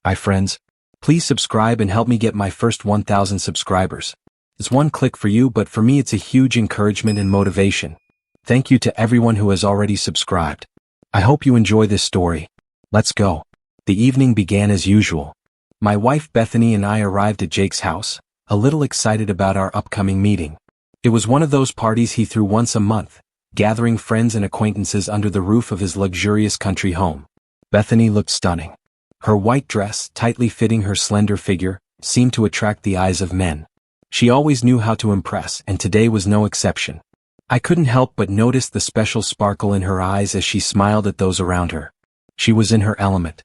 Hi friends. Please subscribe and help me get my first 1,000 subscribers. It's one click for you, but for me it's a huge encouragement and motivation. Thank you to everyone who has already subscribed. I hope you enjoy this story. Let's go. The evening began as usual. My wife Bethany and I arrived at Jake's house, a little excited about our upcoming meeting. It was one of those parties he threw once a month, gathering friends and acquaintances under the roof of his luxurious country home. Bethany looked stunning. Her white dress, tightly fitting her slender figure, seemed to attract the eyes of men. She always knew how to impress, and today was no exception. I couldn't help but notice the special sparkle in her eyes as she smiled at those around her. She was in her element.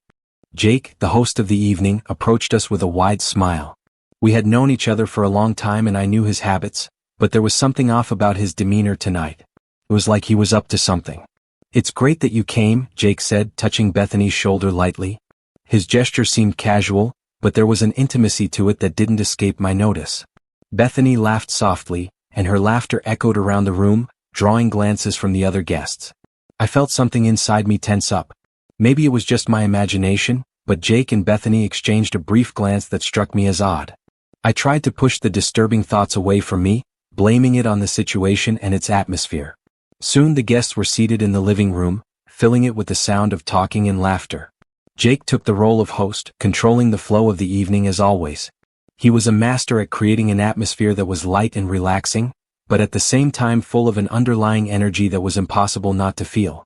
Jake, the host of the evening, approached us with a wide smile. We had known each other for a long time and I knew his habits, but there was something off about his demeanor tonight. It was like he was up to something. "It's great that you came," Jake said, touching Bethany's shoulder lightly. His gesture seemed casual, but there was an intimacy to it that didn't escape my notice. Bethany laughed softly, and her laughter echoed around the room, drawing glances from the other guests. I felt something inside me tense up. Maybe it was just my imagination, but Jake and Bethany exchanged a brief glance that struck me as odd. I tried to push the disturbing thoughts away from me, blaming it on the situation and its atmosphere. Soon the guests were seated in the living room, filling it with the sound of talking and laughter. Jake took the role of host, controlling the flow of the evening as always. He was a master at creating an atmosphere that was light and relaxing, but at the same time full of an underlying energy that was impossible not to feel.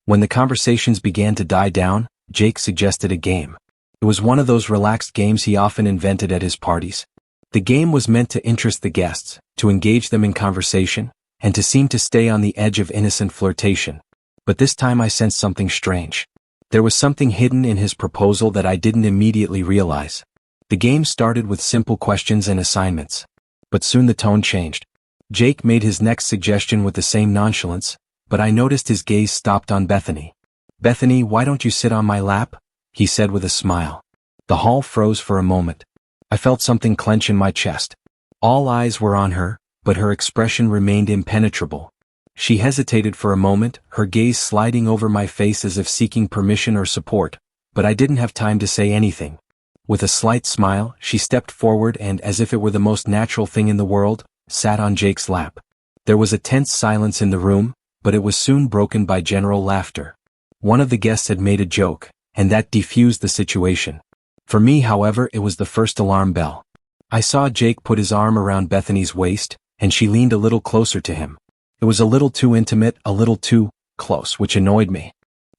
When the conversations began to die down, Jake suggested a game. It was one of those relaxed games he often invented at his parties. The game was meant to interest the guests, to engage them in conversation, and to seem to stay on the edge of innocent flirtation. But this time I sensed something strange. There was something hidden in his proposal that I didn't immediately realize. The game started with simple questions and assignments. But soon the tone changed. Jake made his next suggestion with the same nonchalance, but I noticed his gaze stopped on Bethany. "Bethany, why don't you sit on my lap?" he said with a smile. The hall froze for a moment. I felt something clench in my chest. All eyes were on her, but her expression remained impenetrable. She hesitated for a moment, her gaze sliding over my face as if seeking permission or support, but I didn't have time to say anything. With a slight smile, she stepped forward and, as if it were the most natural thing in the world, sat on Jake's lap. There was a tense silence in the room, but it was soon broken by general laughter. One of the guests had made a joke, and that defused the situation. For me, however, it was the first alarm bell. I saw Jake put his arm around Bethany's waist, and she leaned a little closer to him. It was a little too intimate, a little too close, which annoyed me.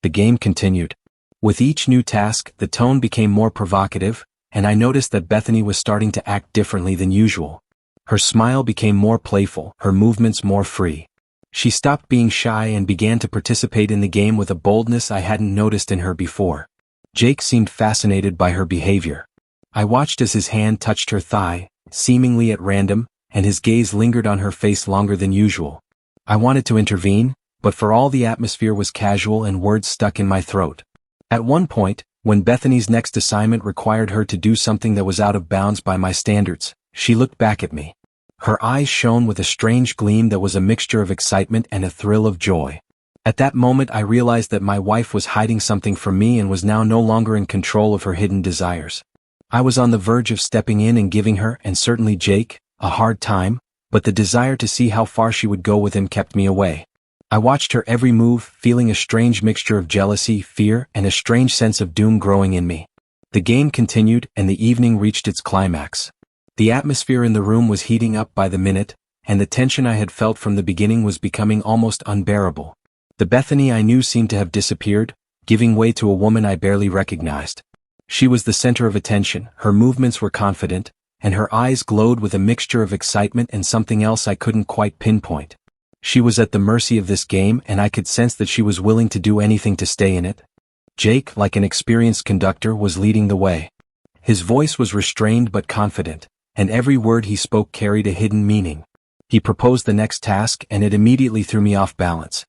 The game continued. With each new task, the tone became more provocative, and I noticed that Bethany was starting to act differently than usual. Her smile became more playful, her movements more free. She stopped being shy and began to participate in the game with a boldness I hadn't noticed in her before. Jake seemed fascinated by her behavior. I watched as his hand touched her thigh, seemingly at random, and his gaze lingered on her face longer than usual. I wanted to intervene, but for all the atmosphere was casual and words stuck in my throat. At one point, when Bethany's next assignment required her to do something that was out of bounds by my standards, she looked back at me. Her eyes shone with a strange gleam that was a mixture of excitement and a thrill of joy. At that moment I realized that my wife was hiding something from me and was now no longer in control of her hidden desires. I was on the verge of stepping in and giving her, and certainly Jake, a hard time, but the desire to see how far she would go with him kept me away. I watched her every move, feeling a strange mixture of jealousy, fear, and a strange sense of doom growing in me. The game continued, and the evening reached its climax. The atmosphere in the room was heating up by the minute, and the tension I had felt from the beginning was becoming almost unbearable. The Bethany I knew seemed to have disappeared, giving way to a woman I barely recognized. She was the center of attention, her movements were confident, and her eyes glowed with a mixture of excitement and something else I couldn't quite pinpoint. She was at the mercy of this game, and I could sense that she was willing to do anything to stay in it. Jake, like an experienced conductor, was leading the way. His voice was restrained but confident, and every word he spoke carried a hidden meaning. He proposed the next task, and it immediately threw me off balance.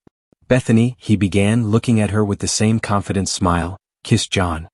"Bethany," he began, looking at her with the same confident smile, "kiss John."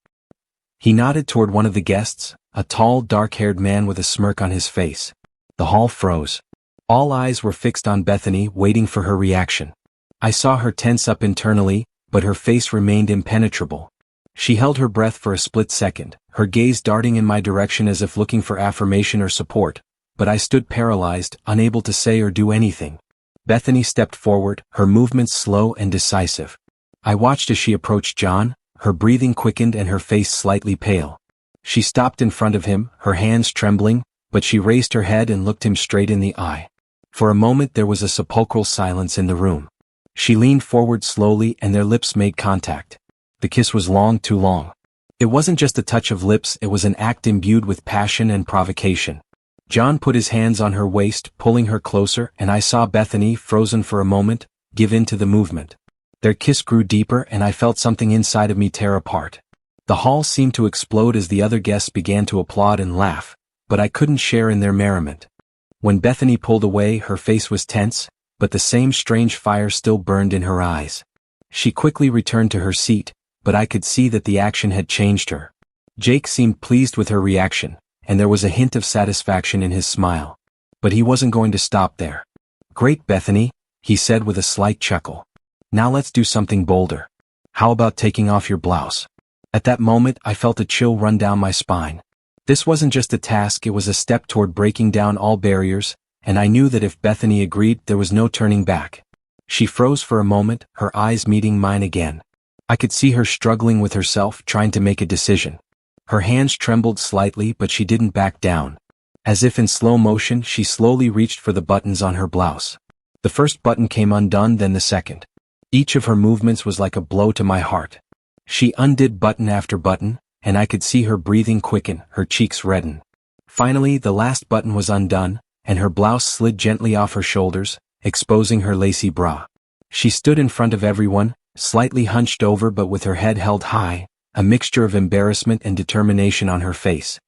He nodded toward one of the guests, a tall, dark-haired man with a smirk on his face. The hall froze. All eyes were fixed on Bethany, waiting for her reaction. I saw her tense up internally, but her face remained impenetrable. She held her breath for a split second, her gaze darting in my direction as if looking for affirmation or support, but I stood paralyzed, unable to say or do anything. Bethany stepped forward, her movements slow and decisive. I watched as she approached John, her breathing quickened and her face slightly pale. She stopped in front of him, her hands trembling, but she raised her head and looked him straight in the eye. For a moment there was a sepulchral silence in the room. She leaned forward slowly and their lips made contact. The kiss was long, too long. It wasn't just a touch of lips, it was an act imbued with passion and provocation. John put his hands on her waist, pulling her closer, and I saw Bethany, frozen for a moment, give in to the movement. Their kiss grew deeper and I felt something inside of me tear apart. The hall seemed to explode as the other guests began to applaud and laugh, but I couldn't share in their merriment. When Bethany pulled away, her face was tense, but the same strange fire still burned in her eyes. She quickly returned to her seat, but I could see that the action had changed her. Jake seemed pleased with her reaction, and there was a hint of satisfaction in his smile. But he wasn't going to stop there. "Great, Bethany," he said with a slight chuckle. "Now let's do something bolder. How about taking off your blouse?" At that moment I felt a chill run down my spine. This wasn't just a task, it was a step toward breaking down all barriers, and I knew that if Bethany agreed, there was no turning back. She froze for a moment, her eyes meeting mine again. I could see her struggling with herself, trying to make a decision. Her hands trembled slightly, but she didn't back down. As if in slow motion, she slowly reached for the buttons on her blouse. The first button came undone, then the second. Each of her movements was like a blow to my heart. She undid button after button, and I could see her breathing quicken, her cheeks redden. Finally, the last button was undone, and her blouse slid gently off her shoulders, exposing her lacy bra. She stood in front of everyone, slightly hunched over but with her head held high, a mixture of embarrassment and determination on her face.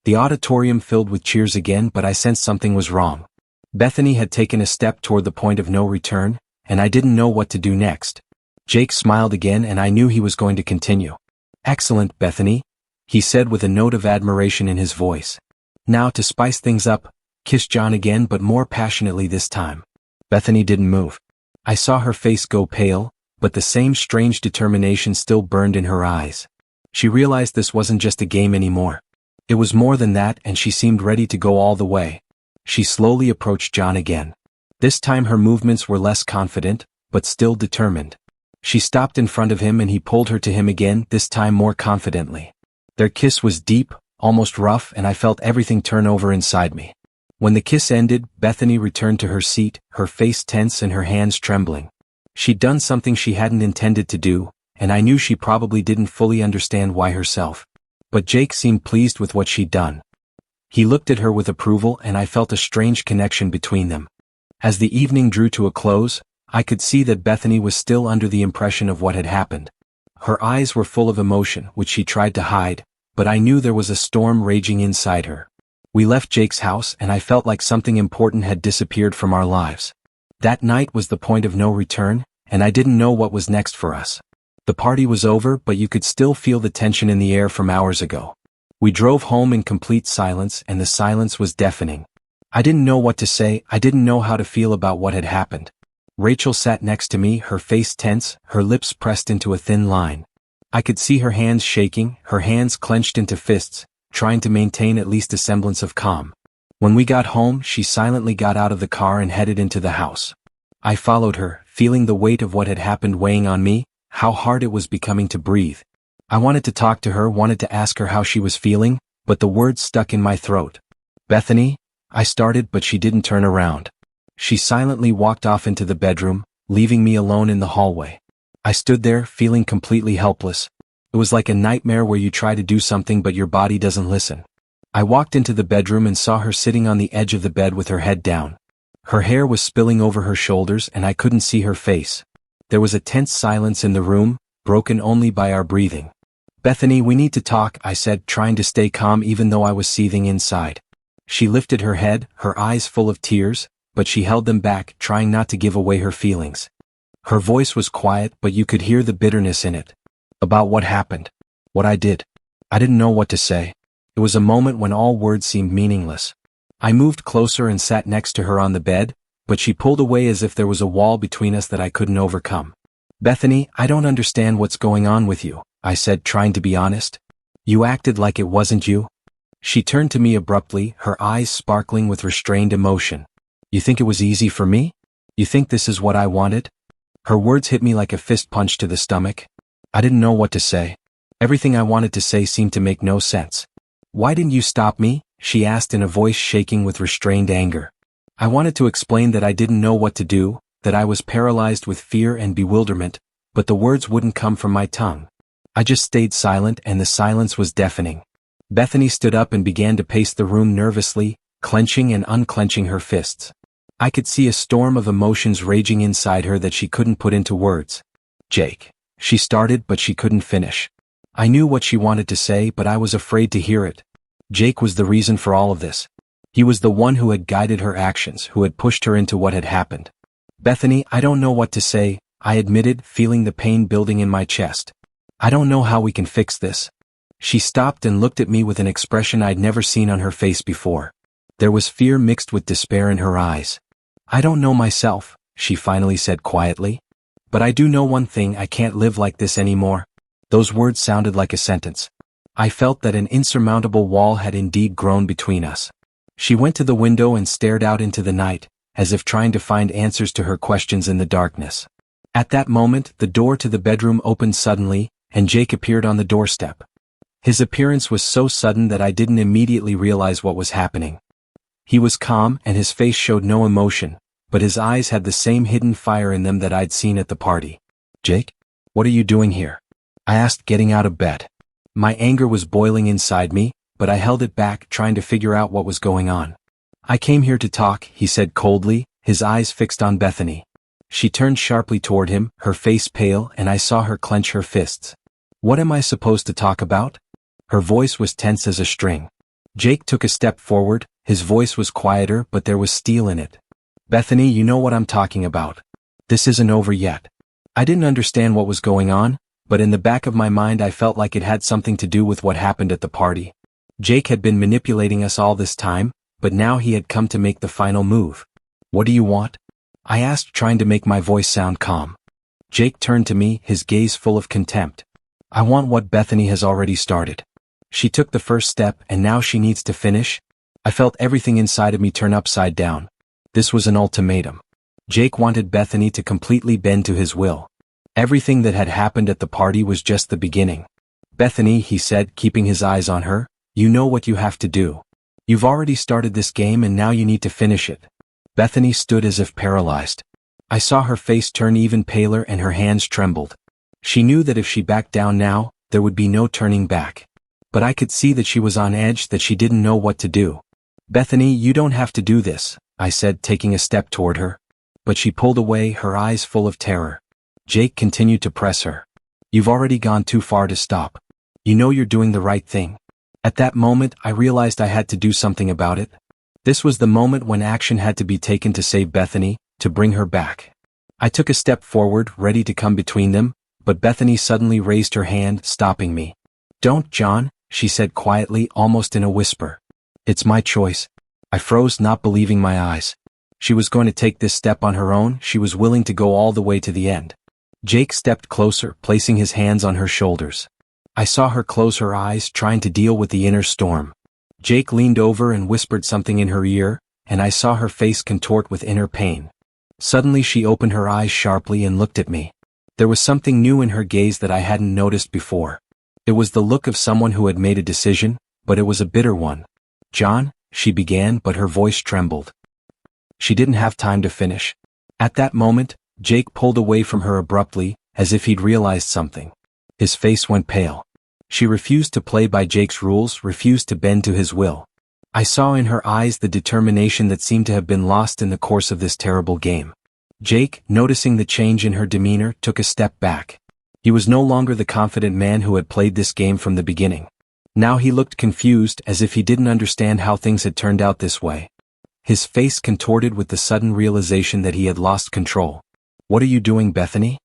The auditorium filled with cheers again, but I sensed something was wrong. Bethany had taken a step toward the point of no return, and I didn't know what to do next. Jake smiled again and I knew he was going to continue. "Excellent, Bethany," he said with a note of admiration in his voice. "Now to spice things up, kiss John again but more passionately this time." Bethany didn't move. I saw her face go pale, but the same strange determination still burned in her eyes. She realized this wasn't just a game anymore. It was more than that, and she seemed ready to go all the way. She slowly approached John again. This time her movements were less confident, but still determined. She stopped in front of him and he pulled her to him again, this time more confidently. Their kiss was deep, almost rough, and I felt everything turn over inside me. When the kiss ended, Bethany returned to her seat, her face tense and her hands trembling. She'd done something she hadn't intended to do, and I knew she probably didn't fully understand why herself. But Jake seemed pleased with what she'd done. He looked at her with approval and I felt a strange connection between them. As the evening drew to a close, I could see that Bethany was still under the impression of what had happened. Her eyes were full of emotion, which she tried to hide, but I knew there was a storm raging inside her. We left Jake's house and I felt like something important had disappeared from our lives. That night was the point of no return, and I didn't know what was next for us. The party was over, but you could still feel the tension in the air from hours ago. We drove home in complete silence, and the silence was deafening. I didn't know what to say, I didn't know how to feel about what had happened. Rachel sat next to me, her face tense, her lips pressed into a thin line. I could see her hands shaking, her hands clenched into fists, trying to maintain at least a semblance of calm. When we got home, she silently got out of the car and headed into the house. I followed her, feeling the weight of what had happened weighing on me, how hard it was becoming to breathe. I wanted to talk to her, wanted to ask her how she was feeling, but the words stuck in my throat. "Bethany," I started, but she didn't turn around. She silently walked off into the bedroom, leaving me alone in the hallway. I stood there, feeling completely helpless. It was like a nightmare where you try to do something but your body doesn't listen. I walked into the bedroom and saw her sitting on the edge of the bed with her head down. Her hair was spilling over her shoulders and I couldn't see her face. There was a tense silence in the room, broken only by our breathing. "Bethany, we need to talk," I said, trying to stay calm even though I was seething inside. She lifted her head, her eyes full of tears, but she held them back, trying not to give away her feelings. Her voice was quiet, but you could hear the bitterness in it. About what happened. What I did. I didn't know what to say. It was a moment when all words seemed meaningless. I moved closer and sat next to her on the bed, but she pulled away as if there was a wall between us that I couldn't overcome. "Bethany, I don't understand what's going on with you," I said, trying to be honest. You acted like it wasn't you? She turned to me abruptly, her eyes sparkling with restrained emotion. You think it was easy for me? You think this is what I wanted? Her words hit me like a fist punch to the stomach. I didn't know what to say. Everything I wanted to say seemed to make no sense. Why didn't you stop me? She asked in a voice shaking with restrained anger. I wanted to explain that I didn't know what to do, that I was paralyzed with fear and bewilderment, but the words wouldn't come from my tongue. I just stayed silent and the silence was deafening. Bethany stood up and began to pace the room nervously, clenching and unclenching her fists. I could see a storm of emotions raging inside her that she couldn't put into words. Jake. She started but she couldn't finish. I knew what she wanted to say but I was afraid to hear it. Jake was the reason for all of this. He was the one who had guided her actions, who had pushed her into what had happened. Bethany, I don't know what to say, I admitted, feeling the pain building in my chest. I don't know how we can fix this. She stopped and looked at me with an expression I'd never seen on her face before. There was fear mixed with despair in her eyes. I don't know myself, she finally said quietly. But I do know one thing, I can't live like this anymore. Those words sounded like a sentence. I felt that an insurmountable wall had indeed grown between us. She went to the window and stared out into the night, as if trying to find answers to her questions in the darkness. At that moment, the door to the bedroom opened suddenly, and Jake appeared on the doorstep. His appearance was so sudden that I didn't immediately realize what was happening. He was calm and his face showed no emotion, but his eyes had the same hidden fire in them that I'd seen at the party. Jake? What are you doing here? I asked, getting out of bed. My anger was boiling inside me, but I held it back, trying to figure out what was going on. I came here to talk, he said coldly, his eyes fixed on Bethany. She turned sharply toward him, her face pale, and I saw her clench her fists. What am I supposed to talk about? Her voice was tense as a string. Jake took a step forward, his voice was quieter but there was steel in it. Bethany, you know what I'm talking about. This isn't over yet. I didn't understand what was going on, but in the back of my mind I felt like it had something to do with what happened at the party. Jake had been manipulating us all this time, but now he had come to make the final move. What do you want? I asked, trying to make my voice sound calm. Jake turned to me, his gaze full of contempt. I want what Bethany has already started. She took the first step and now she needs to finish. I felt everything inside of me turn upside down. This was an ultimatum. Jake wanted Bethany to completely bend to his will. Everything that had happened at the party was just the beginning. Bethany, he said, keeping his eyes on her, you know what you have to do. You've already started this game and now you need to finish it. Bethany stood as if paralyzed. I saw her face turn even paler and her hands trembled. She knew that if she backed down now, there would be no turning back. But I could see that she was on edge, that she didn't know what to do. Bethany, you don't have to do this, I said, taking a step toward her. But she pulled away, her eyes full of terror. Jake continued to press her. You've already gone too far to stop. You know you're doing the right thing. At that moment, I realized I had to do something about it. This was the moment when action had to be taken to save Bethany, to bring her back. I took a step forward, ready to come between them, but Bethany suddenly raised her hand, stopping me. Don't, John, she said quietly, almost in a whisper. It's my choice. I froze, not believing my eyes. She was going to take this step on her own, she was willing to go all the way to the end. Jake stepped closer, placing his hands on her shoulders. I saw her close her eyes, trying to deal with the inner storm. Jake leaned over and whispered something in her ear, and I saw her face contort with inner pain. Suddenly she opened her eyes sharply and looked at me. There was something new in her gaze that I hadn't noticed before. It was the look of someone who had made a decision, but it was a bitter one. John, she began, but her voice trembled. She didn't have time to finish. At that moment, Jake pulled away from her abruptly, as if he'd realized something. His face went pale. She refused to play by Jake's rules, refused to bend to his will. I saw in her eyes the determination that seemed to have been lost in the course of this terrible game. Jake, noticing the change in her demeanor, took a step back. He was no longer the confident man who had played this game from the beginning. Now he looked confused, as if he didn't understand how things had turned out this way. His face contorted with the sudden realization that he had lost control. What are you doing, Bethany?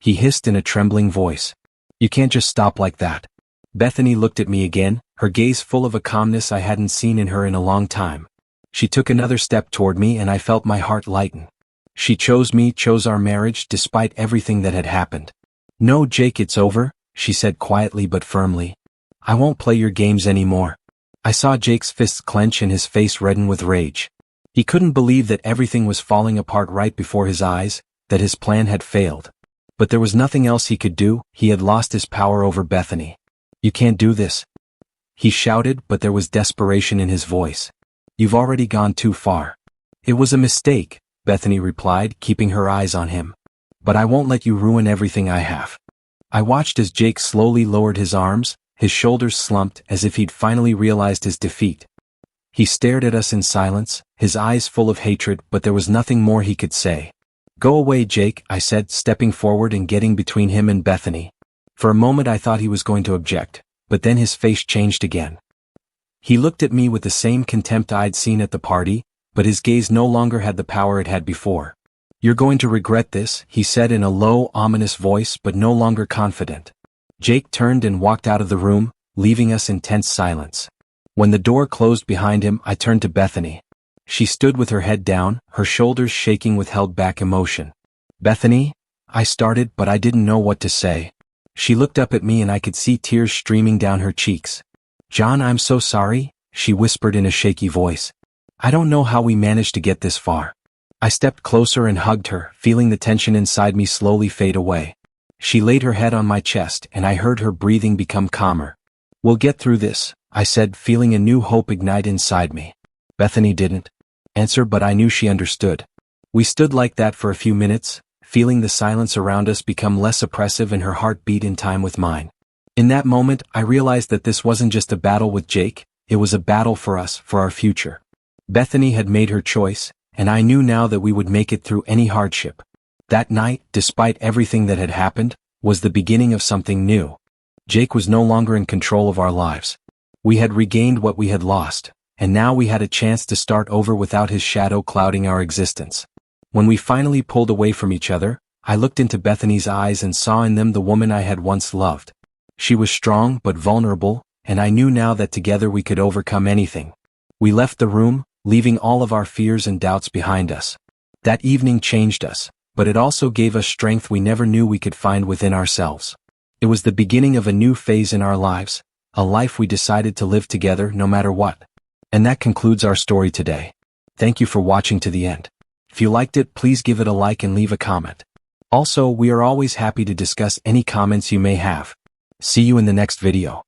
He hissed in a trembling voice. You can't just stop like that. Bethany looked at me again, her gaze full of a calmness I hadn't seen in her in a long time. She took another step toward me and I felt my heart lighten. She chose me, chose our marriage, despite everything that had happened. No, Jake, it's over, she said quietly but firmly. I won't play your games anymore. I saw Jake's fists clench and his face redden with rage. He couldn't believe that everything was falling apart right before his eyes, that his plan had failed. But there was nothing else he could do. He had lost his power over Bethany. You can't do this, he shouted, but there was desperation in his voice. You've already gone too far. It was a mistake, Bethany replied, keeping her eyes on him. But I won't let you ruin everything I have. I watched as Jake slowly lowered his arms, his shoulders slumped as if he'd finally realized his defeat. He stared at us in silence, his eyes full of hatred, but there was nothing more he could say. Go away, Jake, I said, stepping forward and getting between him and Bethany. For a moment I thought he was going to object, but then his face changed again. He looked at me with the same contempt I'd seen at the party, but his gaze no longer had the power it had before. You're going to regret this, he said in a low, ominous voice, but no longer confident. Jake turned and walked out of the room, leaving us in tense silence. When the door closed behind him, I turned to Bethany. She stood with her head down, her shoulders shaking with held-back emotion. Bethany? I started, but I didn't know what to say. She looked up at me and I could see tears streaming down her cheeks. John, I'm so sorry, she whispered in a shaky voice. I don't know how we managed to get this far. I stepped closer and hugged her, feeling the tension inside me slowly fade away. She laid her head on my chest and I heard her breathing become calmer. We'll get through this, I said, feeling a new hope ignite inside me. Bethany didn't answer, but I knew she understood. We stood like that for a few minutes, feeling the silence around us become less oppressive and her heart beat in time with mine. In that moment, I realized that this wasn't just a battle with Jake, it was a battle for us, for our future. Bethany had made her choice, and I knew now that we would make it through any hardship. That night, despite everything that had happened, was the beginning of something new. Jake was no longer in control of our lives. We had regained what we had lost, and now we had a chance to start over without his shadow clouding our existence. When we finally pulled away from each other, I looked into Bethany's eyes and saw in them the woman I had once loved. She was strong but vulnerable, and I knew now that together we could overcome anything. We left the room, leaving all of our fears and doubts behind us. That evening changed us, but it also gave us strength we never knew we could find within ourselves. It was the beginning of a new phase in our lives, a life we decided to live together no matter what. And that concludes our story today. Thank you for watching to the end. If you liked it, please give it a like and leave a comment. Also, we are always happy to discuss any comments you may have. See you in the next video.